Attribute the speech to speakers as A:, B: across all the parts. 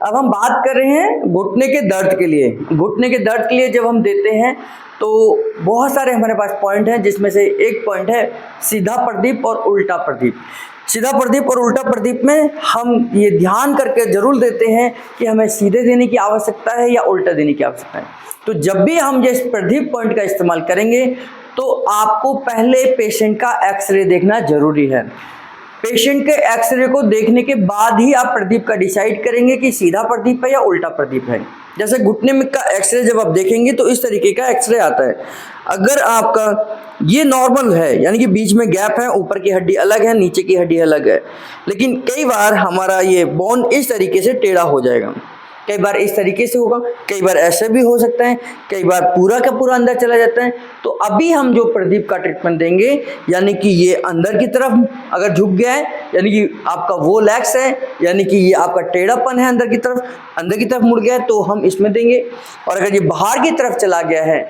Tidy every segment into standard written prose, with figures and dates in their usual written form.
A: अब हम बात कर रहे हैं घुटने के दर्द के लिए। घुटने के दर्द के लिए जब हम देते हैं तो बहुत सारे हमारे पास पॉइंट हैं, जिसमें से एक पॉइंट है सीधा प्रदीप और उल्टा प्रदीप। सीधा प्रदीप और उल्टा प्रदीप में हम ये ध्यान करके जरूर देते हैं कि हमें सीधे देने की आवश्यकता है या उल्टा देने की आवश्यकता है। तो जब भी हम ये प्रदीप पॉइंट का इस्तेमाल करेंगे तो आपको पहले पेशेंट का एक्सरे देखना जरूरी है। पेशेंट के एक्सरे को देखने के बाद ही आप प्रदीप का डिसाइड करेंगे कि सीधा प्रदीप है या उल्टा प्रदीप है। जैसे घुटने में का एक्सरे जब आप देखेंगे तो इस तरीके का एक्सरे आता है। अगर आपका ये नॉर्मल है, यानी कि बीच में गैप है, ऊपर की हड्डी अलग है, नीचे की हड्डी अलग है, लेकिन कई बार हमारा ये बोन इस तरीके से टेढ़ा हो जाएगा, कई बार इस तरीके से होगा, कई बार ऐसे भी हो सकता है, कई बार पूरा का पूरा अंदर चला जाता है। तो अभी हम जो प्रदीप का ट्रीटमेंट देंगे, यानी कि ये अंदर की तरफ अगर झुक गया है, यानी कि आपका वो लैक्स है, यानी कि ये आपका टेढ़ापन है अंदर की तरफ मुड़ गया है, तो हम इसमें देंगे। और अगर ये बाहर की तरफ चला गया है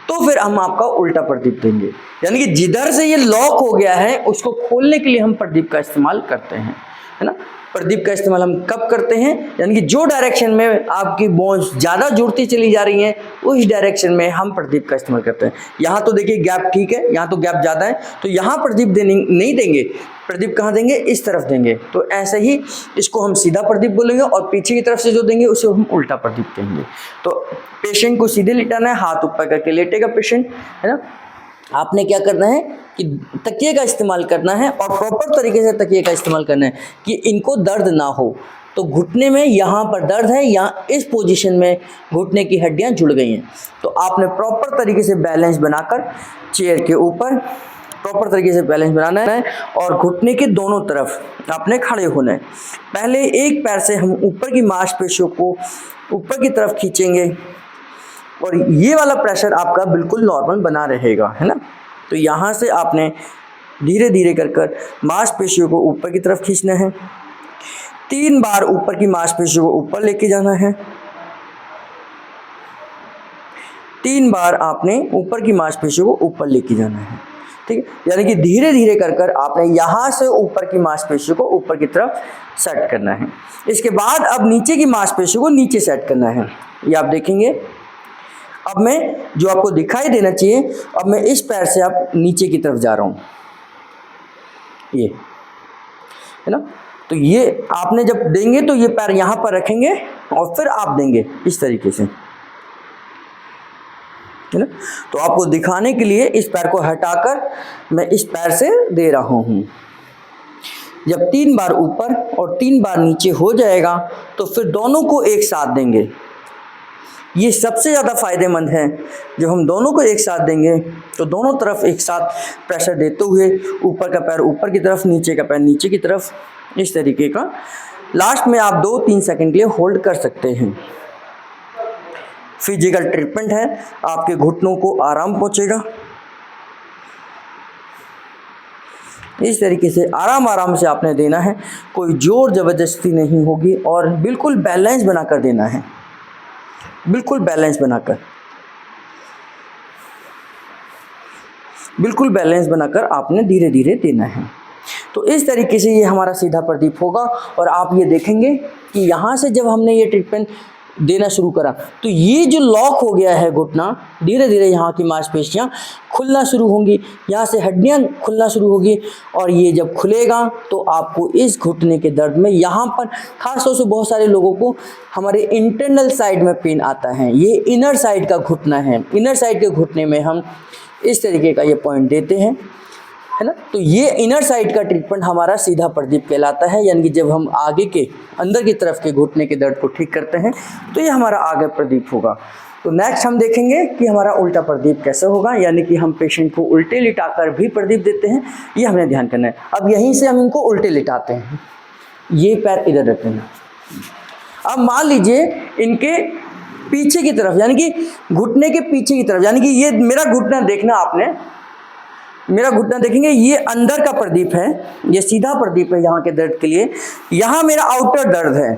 A: तो फिर हम आपका उल्टा प्रदीप देंगे। यानी कि जिधर से ये लॉक हो गया है उसको खोलने के लिए हम प्रदीप का इस्तेमाल करते हैं, है ना। प्रदीप का इस्तेमाल हम कब करते हैं, यानी कि जो डायरेक्शन में आपकी बोन्स ज़्यादा जुड़ती चली जा रही हैं उस डायरेक्शन में हम प्रदीप का इस्तेमाल करते हैं। यहाँ तो देखिए गैप ठीक है, यहाँ तो गैप ज़्यादा है, तो यहाँ प्रदीप नहीं देंगे। प्रदीप कहाँ देंगे, इस तरफ देंगे। तो ऐसे ही इसको हम सीधा प्रदीप बोलेंगे और पीछे की तरफ से जो देंगे उसे हम उल्टा प्रदीप कहेंगे। तो पेशेंट को सीधे लिटाना है, हाथ ऊपर करके लेटेगा पेशेंट, है ना। आपने क्या करना है कि तकिए का इस्तेमाल करना है और प्रॉपर तरीके से तकिए का इस्तेमाल करना है कि इनको दर्द ना हो। तो घुटने में यहाँ पर दर्द है, यहाँ इस पोजीशन में घुटने की हड्डियाँ जुड़ गई हैं, तो आपने प्रॉपर तरीके से बैलेंस बनाकर चेयर के ऊपर प्रॉपर तरीके से बैलेंस बनाना है और घुटने के दोनों तरफ आपने खड़े होना है। पहले एक पैर से हम ऊपर की मांसपेशियों को ऊपर की तरफ खींचेंगे और ये वाला प्रेशर आपका बिल्कुल नॉर्मल बना रहेगा, है ना। तो यहाँ से आपने धीरे धीरे कर मांसपेशियों को ऊपर की तरफ खींचना है। 3 बार ऊपर की मांसपेशियों को ऊपर लेके जाना है। 3 बार आपने ऊपर की मांसपेशियों को ऊपर लेके जाना है, ठीक है। यानी कि धीरे धीरे कर आपने यहाँ से ऊपर की मांसपेशियों को ऊपर की तरफ सेट करना है। इसके बाद अब नीचे की मांसपेशियों को नीचे सेट करना है। ये आप देखेंगे, अब मैं जो आपको दिखाई देना चाहिए, अब मैं इस पैर से आप नीचे की तरफ जा रहा हूँ, ये है ना। तो ये आपने जब देंगे तो ये पैर यहाँ पर रखेंगे और फिर आप देंगे इस तरीके से, है ना। तो आपको दिखाने के लिए इस पैर को हटाकर मैं इस पैर से दे रहा हूँ। जब 3 बार ऊपर और 3 बार नीचे हो जाएगा तो फिर दोनों को एक साथ देंगे। ये सबसे ज़्यादा फायदेमंद है। जब हम दोनों को एक साथ देंगे तो दोनों तरफ एक साथ प्रेशर देते हुए ऊपर का पैर ऊपर की तरफ, नीचे का पैर नीचे की तरफ, इस तरीके का। लास्ट में आप 2-3 सेकंड के लिए होल्ड कर सकते हैं। फिजिकल ट्रीटमेंट है, आपके घुटनों को आराम पहुंचेगा। इस तरीके से आराम से आपने देना है, कोई जोर ज़बरदस्ती नहीं होगी और बिल्कुल बैलेंस बनाकर देना है, बिल्कुल बैलेंस बनाकर आपने धीरे धीरे देना है। तो इस तरीके से ये हमारा सीधा प्रदीप होगा और आप ये देखेंगे कि यहाँ से जब हमने ये ट्रीटमेंट देना शुरू करा तो ये जो लॉक हो गया है घुटना, धीरे धीरे यहाँ की मांसपेशियाँ खुलना शुरू होंगी, यहाँ से हड्डियाँ खुलना शुरू होगी और ये जब खुलेगा तो आपको इस घुटने के दर्द में यहाँ पर खास तौर से बहुत सारे लोगों को हमारे इंटरनल साइड में पेन आता है। ये इनर साइड का घुटना है, इनर साइड के घुटने में हम इस तरीके का ये पॉइंट देते हैं, है ना। तो ये इनर साइड का ट्रीटमेंट हमारा सीधा प्रदीप कहलाता है। यानी कि जब हम आगे के अंदर की तरफ के घुटने के दर्द को ठीक करते हैं तो ये हमारा आगे प्रदीप होगा। तो नेक्स्ट हम देखेंगे कि हमारा उल्टा प्रदीप कैसे होगा, यानी कि हम पेशेंट को उल्टे लिटाकर भी प्रदीप देते हैं, ये हमें ध्यान करना है। अब यहीं से हम इनको उल्टे लिटाते हैं, ये पैर इधर रखते हैं। अब मान लीजिए इनके पीछे की तरफ, यानी कि घुटने के पीछे की तरफ, यानी कि ये मेरा घुटना देखना, आपने मेरा घुटना देखेंगे, ये अंदर का प्रदीप है, ये सीधा प्रदीप है यहाँ के दर्द के लिए। यहाँ मेरा आउटर दर्द है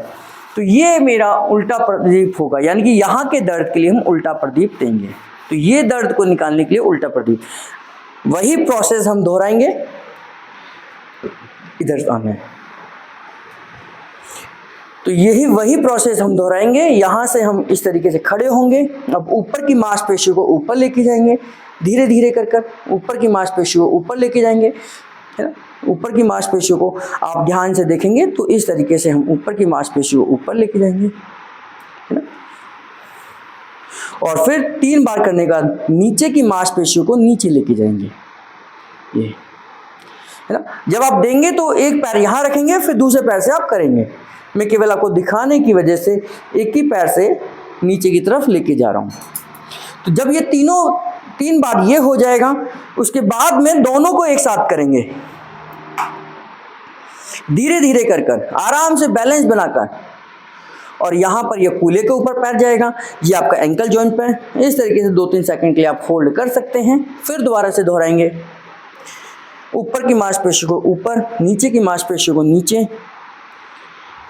A: तो ये मेरा उल्टा प्रदीप होगा, यानी कि यहाँ के दर्द के लिए हम उल्टा प्रदीप देंगे। तो ये दर्द को निकालने के लिए उल्टा प्रदीप, वही प्रोसेस हम दोहराएंगे। इधर आना है तो यही वही प्रोसेस हम दोहराएंगे। यहाँ से हम इस तरीके से खड़े होंगे, अब ऊपर की मांसपेशी को ऊपर लेके जाएंगे, धीरे धीरे कर ऊपर की मांसपेशी को ऊपर लेके जाएंगे, है ना। ऊपर की मांसपेशियों को आप ध्यान से देखेंगे तो इस तरीके से हम ऊपर की मांसपेशियों को ऊपर लेके जाएंगे, है ना। और फिर 3 बार करने के बाद नीचे की मांसपेशियों को नीचे लेके जाएंगे, ये, है ना। जब आप देंगे तो एक पैर यहाँ रखेंगे, फिर दूसरे पैर से आप करेंगे। मैं केवल आपको दिखाने की वजह से एक ही पैर से नीचे की तरफ लेके जा रहा हूँ। तो जब ये 3 बार ये हो जाएगा, उसके बाद में दोनों को एक साथ करेंगे, धीरे धीरे कर आराम से बैलेंस बनाकर। और यहाँ पर ये कूल्हे के ऊपर पैर जाएगा, ये आपका एंकल जॉइंट पे। इस तरीके से 2-3 सेकंड के लिए आप होल्ड कर सकते हैं। फिर दोबारा से दोहराएंगे, ऊपर की मांसपेशी को ऊपर, नीचे की मांसपेशी को नीचे,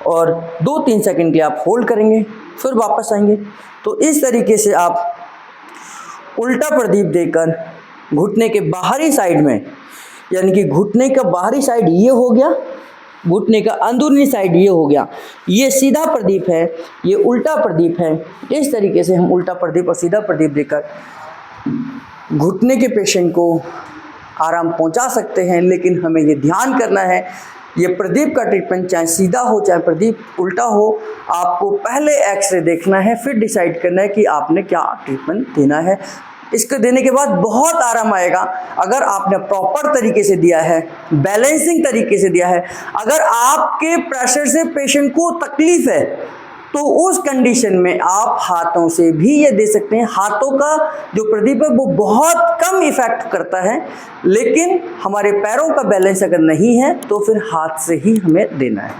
A: और 2-3 सेकंड के लिए आप होल्ड करेंगे, फिर वापस आएंगे। तो इस तरीके से आप उल्टा प्रदीप देकर घुटने के बाहरी साइड में, यानी कि घुटने का बाहरी साइड ये हो गया, घुटने का अंदरूनी साइड ये हो गया, ये सीधा प्रदीप है, ये उल्टा प्रदीप है। इस तरीके से हम उल्टा प्रदीप और सीधा प्रदीप देकर घुटने के पेशेंट को आराम पहुंचा सकते हैं। लेकिन हमें ये ध्यान करना है, ये प्रदीप का ट्रीटमेंट चाहे सीधा हो चाहे प्रदीप उल्टा हो, आपको पहले एक्सरे देखना है, फिर डिसाइड करना है कि आपने क्या ट्रीटमेंट देना है। इसको देने के बाद बहुत आराम आएगा अगर आपने प्रॉपर तरीके से दिया है, बैलेंसिंग तरीके से दिया है। अगर आपके प्रेशर से पेशेंट को तकलीफ है तो उस कंडीशन में आप हाथों से भी ये दे सकते हैं। हाथों का जो प्रदीप है वो बहुत कम इफेक्ट करता है, लेकिन हमारे पैरों का बैलेंस अगर नहीं है तो फिर हाथ से ही हमें देना है।